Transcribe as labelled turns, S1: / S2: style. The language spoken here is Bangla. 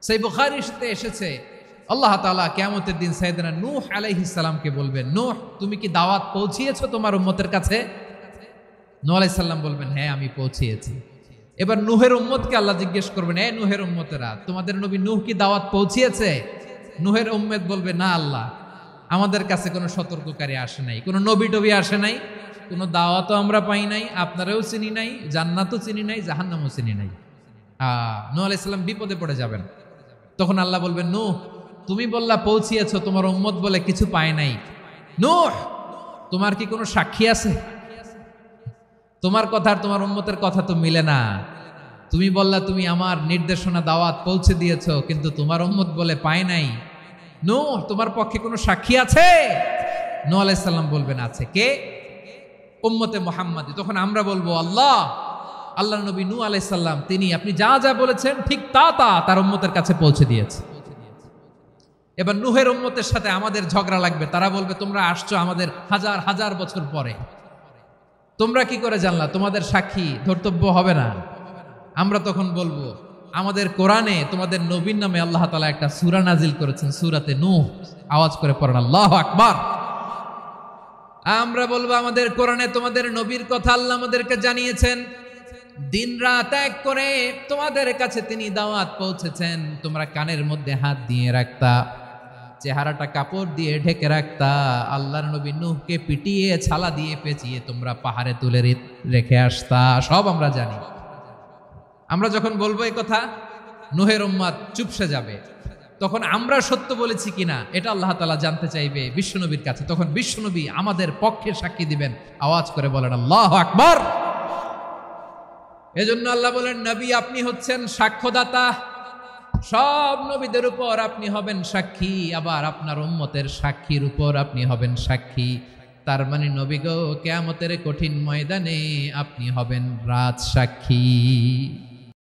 S1: সেই বুখারীতে এসেছে আল্লাহ তাআলা কিয়ামতের দিন সাইয়েদনা নূহ আলাইহিস সালামকে বলবেন, নূহ তুমি কি দাওয়াত পৌঁছিয়েছো তোমার উম্মতের কাছে? নূহ আলাইহিস সালাম বলবেন, হ্যাঁ আমি পৌঁছিয়েছি। এবার নূহের উম্মতকে আল্লাহ জিজ্ঞেস করবেন, এ নূহের উম্মতেরা, তোমাদের নবী নূহ কি দাওয়াত পৌঁছিয়েছে? নূহের উম্মত বলবে, না আল্লাহ, আমাদের কাছে কোনো সতর্ককারী আসে নাই, কোনো নবী টবি আসে নাই, কোনো দাওয়াতও আমরা পাই নাই, আপনারাও চিনি নাই, জান্নাতও চিনি নাই, জাহান্নামও চিনি নাই। নূহ আলাইহিস সালাম বিপদে পড়ে যাবেন। তখন আল্লাহ বলবেন, নূহ তুমি বললা পৌঁছিয়েছো, তোমার উম্মত বলে কিছু পায় নাই। নূহ তোমার কি কোনো সাক্ষী আছে? তোমার কথা আর তোমার উম্মতের কথা তো মিলে না। তুমি বললা তুমি আমার নির্দেশনা দাওয়াত পৌঁছে দিয়েছো, কিন্তু তোমার উম্মত বলে পায় নাই। নূহ তোমার পক্ষে কোনো সাক্ষী আছে? নূহ আলাইহিস সালাম বলবেন আছে। কে? উম্মতে মুহাম্মাদী। তখন আমরা বলবো, আল্লাহ নবী নূহ আলাইহিস সালাম তিনি আপনি যা যা বলেছেন ঠিক তা তার উম্মতের কাছে পৌঁছে দিয়েছে। এবার নূহের উম্মতের সাথে আমাদের ঝগড়া লাগবে। তারা বলবে, তোমরা আসছো আমাদের হাজার হাজার বছর পরে, তোমরা কি করে জানলা? তোমাদের সাক্ষী ধর্তব্য হবে না। আমরা তখন বলবো, আমাদের কোরআনে তোমাদের নবীর নামে আল্লাহ তাআলা একটা সূরা নাজিল করেছেন, সূরাতে নূহ। আওয়াজ করে পড়েন আল্লাহু আকবার। আমরা বলবো, আমাদের কোরআনে তোমাদের নবীর কথা আল্লাহ আমাদেরকে জানিয়েছেন, দিন রাত এক করে তোমাদের কাছে তিনি দাওয়াত পৌঁছেছেন। তোমরা কানের মধ্যে হাত দিয়ে রাখতা, চেহারাটা কাপড় দিয়ে ঢেকে রাখতা, আল্লাহর নবী নূহকে পিটিয়ে ছালা দিয়ে পেঁচিয়ে তোমরা পাহাড়ে তুলে রেখে আসতা। সব আমরা জানি। আমরা যখন বলবো এই কথা, নূহের উম্মত চুপসে যাবে। তখন আমরা সত্য বলেছি কিনা এটা আল্লাহ তাআলা জানতে চাইবে বিশ্বনবীর কাছে। তখন বিশ্বনবী আমাদের পক্ষে সাক্ষী দিবেন। আওয়াজ করে বলেন আল্লাহু আকবার। এজন্য আল্লাহ বলেন, নবী আপনি হচ্ছেন সাক্ষ্যদাতা, সব নবীদের উপর আপনি হবেন সাক্ষী, আবার আপনার উম্মতের সাক্ষীর উপর আপনি হবেন সাক্ষী। তার মানে নবী গো, কিয়ামতের কঠিন ময়দানে আপনি হবেন রাজ সাক্ষী।